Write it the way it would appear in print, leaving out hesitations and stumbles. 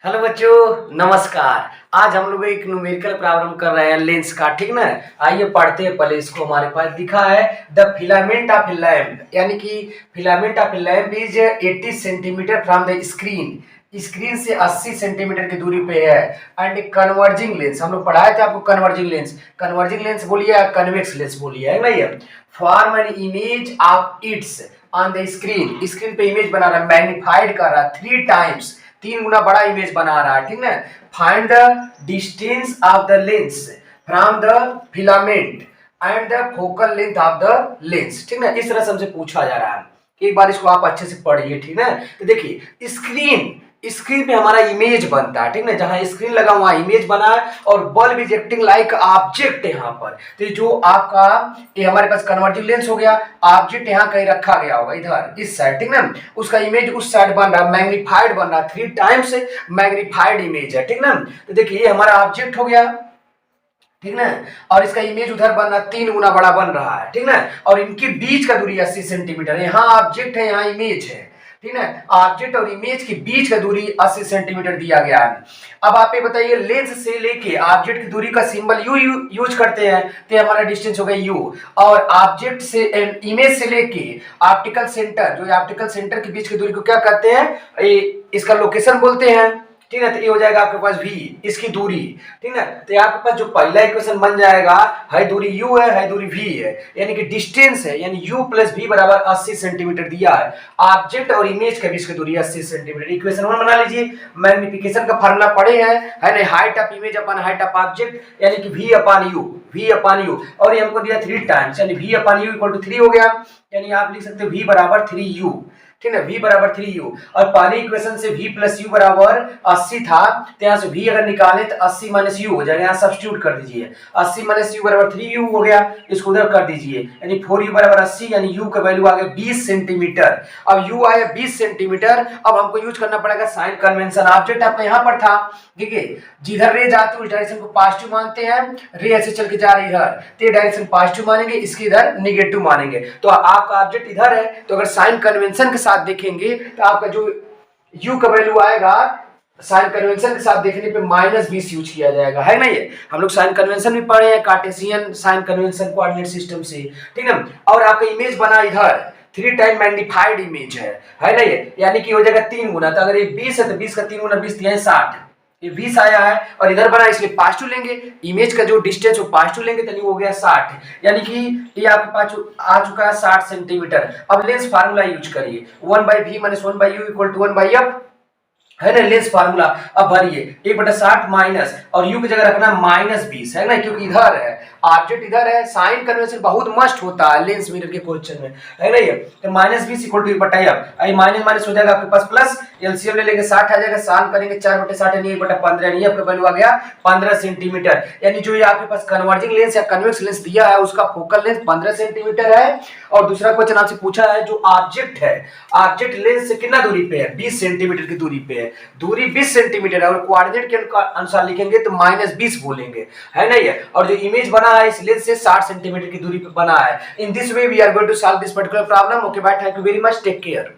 Hello बच्चों, नमस्कार। आज हम लोग एक न्यूमेरिकल प्रॉब्लम कर रहे हैं लेंस का, ठीक ना। आइए पढ़ते हैं पहले इसको। हमारे पास लिखा है the filament of A lamp, यानी कि filament of A lamp is 80 centimetre from the screen. Screen से 80 सेंटीमीटर की दूरी पे है। एंड कन्वर्जिंग लेंस, हम लोग पढ़ाए थे आपको कन्वर्जिंग लेंस। कन्वर्जिंग लेंस बोलिए या कन्वेक्स लेंस बोलिए, है ना। ये form an image of its on the screen. Screen पे इमेज बना रहा है, मैग्नीफाइड कर रहा है 3 टाइम्स, 3 गुना बड़ा इमेज बना रहा है, ठीक ना। Find the distance of the lens from the filament and the focal length of the lens, ठीक ना। इस तरह से हमसे पूछा जा रहा है। एक बार इसको आप अच्छे से पढ़िए, ठीक ना। तो देखिए स्क्रीन पे हमारा इमेज बनता है, ठीक ना। जहां स्क्रीन लगा वहां इमेज बना है और bulb is acting like object यहाँ पर। तो जो आपका ये हमारे पास कन्वर्जिंग लेंस हो गया, ऑब्जेक्ट यहाँ कहीं रखा गया होगा, इधर इस साइड, ठीक ना। उसका इमेज उस साइड बन रहा है, मैग्नीफाइड बन रहा है, 3 टाइम्स मैग्नीफाइड इमेज है, ठीक ना। तो देखिए ये हमारा ऑब्जेक्ट हो गया, ठीक ना। और इसका इमेज उधर बन रहा है, 3 गुना बड़ा बन रहा है, ठीक ना। और इनके बीच का दूरी 80 सेंटीमीटर, यहाँ ऑब्जेक्ट है यहाँ इमेज है, ठीक ना। ऑब्जेक्ट और इमेज के बीच का दूरी 80 सेंटीमीटर दिया गया है। अब आप ये बताइए, लेंस से लेके ऑब्जेक्ट की दूरी का सिंबल यू यूज करते हैं, तो हमारा डिस्टेंस हो गया यू। और ऑब्जेक्ट से इमेज से लेके ऑप्टिकल सेंटर, जो ऑप्टिकल सेंटर के बीच की दूरी को क्या कहते हैं, इसका लोकेशन बोलते हैं, ठीक है। तो ये हो जाएगा आपके पास v, इसकी दूरी, ठीक है। तो आपके पास जो पहला इक्वेशन बन जाएगा, है दूरी u है दूरी v है, यानी कि डिस्टेंस है, यानी u प्लस v बराबर 80 सेंटीमीटर दिया है। ऑब्जेक्ट और इमेज के बीच की दूरी 80 सेंटीमीटर। इक्वेशन 1 बना लीजिए। मैग्निफिकेशन का फार्मूला पढ़े हैं, है ना। Height of image upon height of object, यानी कि v अपॉन u। और ये हमको दिया 3 टाइम्स, यानी v upon u equal to 3 हो गया। यानी आप लिख सकते हो v बराबर 3u, ठीक है। v बराबर 3u। और पहले इक्वेशन से v प्लस u बराबर 80 था, तो यहाँ से v अगर निकाले तो 80 माइनस u हो जाएगा, यहाँ सब्स्टिट्यूट कर दीजिए। 80 माइनस u बराबर 3u हो गया, इसको उधर कर दीजिए, यानी 4u बराबर 80, यानी u का वैल्यू आ गया 20 सेंटीमीटर। अब u आया 20 सेंटीमीटर। अब हमको यूज करना पड़ेगा साइन कन्वेंशन। ऑब्जेक्ट आपका यहाँ पर था, ठीक है। जिधर रे जाते उस डायरेक्शन को पॉजिटिव मानते हैं, रे ऐसे चल के जा रही इधर, तो डायरेक्शन पॉजिटिव मानेंगे, इसके इधर नेगेटिव मानेंगे। तो आपका ऑब्जेक्ट इधर है, तो अगर साइन कन्वेंशन के साथ देखेंगे तो आपका जो u का वैल्यू आएगा साइन कन्वेंशन के साथ देखने पे -20 यूज किया जाएगा, है ना। ये हम लोग साइन कन्वेंशन भी पढ़े हैं, Cartesian sign convention coordinate system से, ठीक है। और आपका इमेज बना इधर 3 टाइम मैग्नीफाइड इमेज है ना ये, यानी कि हो जाएगा 3 गुना। तो अगर ये 20 है तो 20 का 3 गुना 20 दिया है 60, ये 20 आया है और इधर बना, इसलिए पॉजिटिव लेंगे। इमेज का जो डिस्टेंस वो पॉजिटिव लेंगे, तो वो हो गया 60, यानी कि ये आपके पास आ चुका है 60 सेंटीमीटर। अब लेंस फार्मूला यूज करिए, 1/v minus 1/u equal to 1/f, है ना। लेंस फार्मूला अब भरिए, 1/60 माइनस, और u की जगह रखना -20, है ना, क्योंकि इधर है ऑब्जेक्ट, इधर है। साइन कन्वेंशन बहुत मस्ट होता है लेंस मिरर के क्वेश्चन में, है ना। ये तो -20 equal to 1/f, I minus minus हो जाएगा आपके पास प्लस, एलसीएम ले लेंगे 60 आ जाएगा, साल करेंगे 4/60 यानी 1/15, यानी आपका वैल्यू आ गया 15 सेंटीमीटर। यानी जो ये आपके पास कन्वर्जिंग लेंस या कन्वेक्स लेंस दिया है उसका फोकल लेंथ 15 सेंटीमीटर है। और दूसरा क्वेश्चन आपसे पूछा है जो ऑब्जेक्ट है, ऑब्जेक्ट लेंस से कितना दूरी पे है, 20 सेंटीमीटर की दूरी पे है। दूरी 20 सेंटीमीटर है और कोऑर्डिनेट के अनुसार लिखेंगे तो -20 बोलेंगे, है ना ये। और जो इमेज बना है इस लेंस से 60 सेंटीमीटर की दूरी पे बना है। In this way we are going to solve this particular problem. Okay bye, thank you very much, take care.